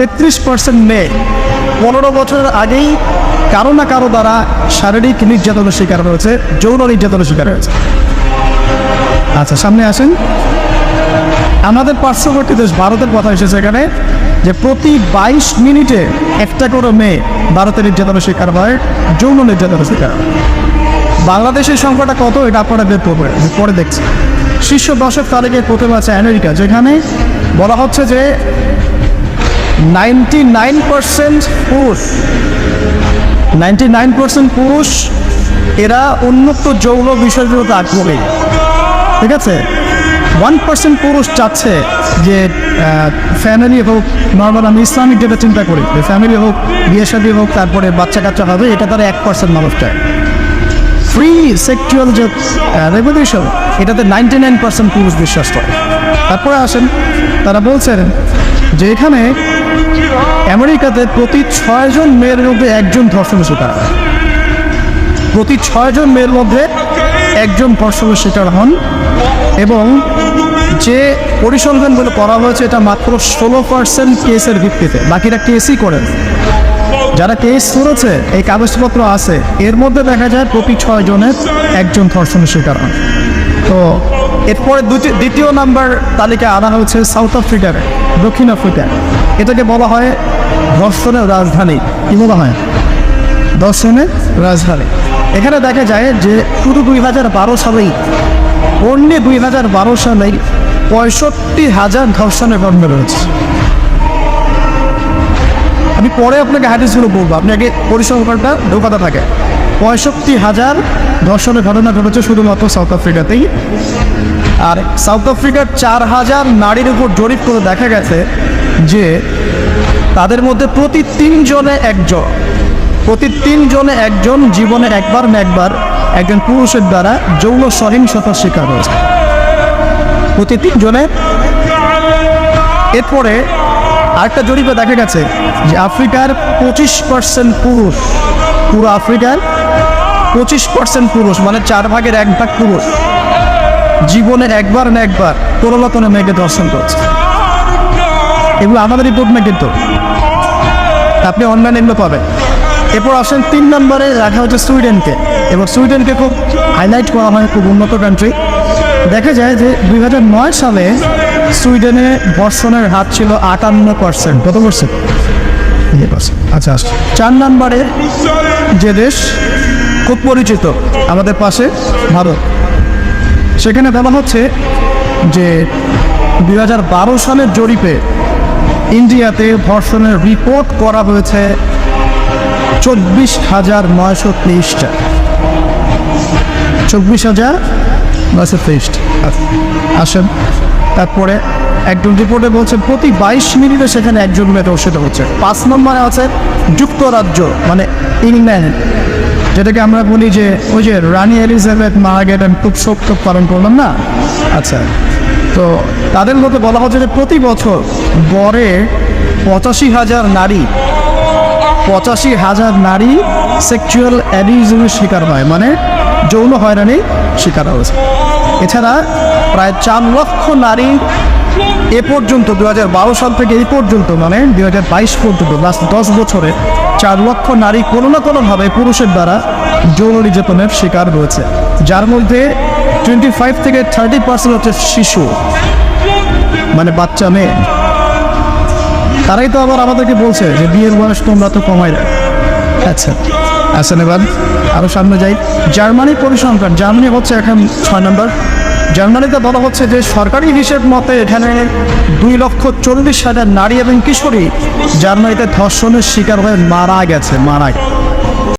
33% মেয়ে 15 বছরের আগেই কারো না কারো দ্বারা শারীরিক নির্যাতনের শিকার হয়েছে, যৌন নির্যাতনের শিকার হয়েছে। আচ্ছা, সামনে আসেন। আমাদের পার্শ্ববর্তী দেশ ভারতের কথা এসেছে এখানে, যে প্রতি 22 মিনিটে একটা করে মেয়ে ভারতের নির্যাতনের শিকার হয়, যৌন নির্যাতনের শিকার হয়। বাংলাদেশের সংখ্যাটা কত এটা আপনারা বের করবেন, পরে দেখছি। শীর্ষ 10 তারিখে প্রথমে আছে আমেরিকা, যেখানে বলা হচ্ছে যে 99% পুরুষ, 99% পুরুষ এরা উন্মুক্ত যৌন বিষয়গুলোতে আগ্রহী। ঠিক আছে, 1% পুরুষ চাচ্ছে যে ফ্যামিলি হোক, নর্মাল আমি ইসলামিক যেটা চিন্তা করি, যে ফ্যামিলি হোক, বিয়ে শাদী হোক, তারপরে বাচ্চা কাচ্চা হবে, এটা তারা 1% মানুষ চায়। ফ্রি সেক্সুয়াল যে রেভলিউশন, এটাতে 99% পুরুষ বিশ্বাস করে। তারপরে আসেন, তারা বলছেন যে এখানে আমেরিকাতে প্রতি 6 জন মেয়ের মধ্যে একজন ধর্ষণের শিকার হয়, প্রতি 6 জন মেয়ের মধ্যে একজন ধর্ষণের শিকার হন। এবং যে পরিসংখ্যানগুলো করা হয়েছে এটা মাত্র 16% কেসের ভিত্তিতে, বাকিরা কেসই করেন। যারা কেস করেছে, এই কাগজপত্র আছে, এর মধ্যে দেখা যায় প্রতি 6 জনের একজন ধর্ষণের শিকার হন। তো এরপরে দ্বিতীয় নাম্বার তালিকা আনা হয়েছে সাউথ আফ্রিকার, দক্ষিণ আফ্রিকা। এটাকে বলা হয় ধর্ষণের রাজধানী। কি বলা হয়? ধর্ষণের রাজধানী। এখানে দেখা যায় যে শুধু 2012 সালেই, অন্য 2012 সালেই 65,000 ধর্ষণের ঘটনা রয়েছে। আমি পরে আপনাকে হাদিসগুলো বলবো, আপনি আগে পরিসংখ্যানটা ঢোকাতে থাকে। 65,000 ধর্ষণের ঘটনা ঘটেছে শুধুমাত্র সাউথ আফ্রিকাতেই। আর সাউথ আফ্রিকার 4,000 নারীর উপর জরিপ করে দেখা গেছে যে তাদের মধ্যে প্রতি 3 জনে একজন জীবনে একবার না একবার একজন পুরুষের দ্বারা যৌন সহিংসতার শিকার হয়েছে, প্রতি 3 জনে। এরপরে আরেকটা জরিপে দেখা গেছে যে আফ্রিকার 25% পুরুষ, পুরো আফ্রিকার 25% পুরুষ, মানে 4 ভাগের 1 ভাগ পুরুষ জীবনে একবার না একবার প্রলোভনে মেয়েকে ধর্ষণ করছে। এগুলো আমাদের রিপোর্ট না, কিন্তু আপনি অনলাইনে এগুলো পাবেন। এরপর আসেন 3 নম্বরে রাখা হচ্ছে সুইডেনকে, এবং সুইডেনকে খুব হাইলাইট করা হয়, খুব উন্নত কান্ট্রি। দেখা যায় যে 2009 সালে সুইডেনে ধর্ষণের হার ছিল 58%। কত পার্সেন্ট? আচ্ছা, 4 নম্বরে যে দেশ খুব পরিচিত আমাদের পাশে, ভারত, সেখানে বলা হচ্ছে যে 2012 সালের জরিপে ইন্ডিয়াতে ধর্ষণের রিপোর্ট করা হয়েছে 24,923টা। 24,923। আসেন, তারপরে একজন রিপোর্টে বলছে প্রতি 22 মিনিটে সেখানে একজন মেয়ে ধর্ষিত হচ্ছে। 5 নম্বরে আছে যুক্তরাজ্য, মানে ইংল্যান্ড, যেটাকে আমরা বলি যে ওই যে রানী এলিজাবেথ মারা গেলেন, খুব শোক পালন করলাম না। আচ্ছা, তো তাদের মধ্যে বলা হচ্ছে যে প্রতি বছর গড়ে 85,000 নারী সেক্সুয়াল অ্যাবিউজের শিকার হয়, মানে যৌন হয়রানির শিকার হয়েছে। এছাড়া প্রায় 4 লক্ষ নারী এ পর্যন্ত 2012 সাল থেকে এই পর্যন্ত, মানে 2022 পর্যন্ত, লাস্ট 10 বছরে 4 লক্ষ নারী কোনো না কোনোভাবে পুরুষের দ্বারা যৌন নির্যাতনের শিকার হয়েছে, যার মধ্যে 25 থেকে 30% হচ্ছে শিশু, মানে বাচ্চা মেয়ে। তারাই তো আবার আমাদেরকে বলছে যে বিয়ের বয়স তোমরা তো কমাই দেয়। আচ্ছা, আসেন এবার আরও সামনে যাই। জার্মানি পরিসংখ্যান, জার্মানি হচ্ছে এখন 6 নম্বর। জার্মানিতে বলা হচ্ছে যে সরকারি হিসেব মতে এখানে 2,40,000 নারী এবং কিশোরী জার্মানিতে ধর্ষণের শিকার হয়ে মারা গেছে।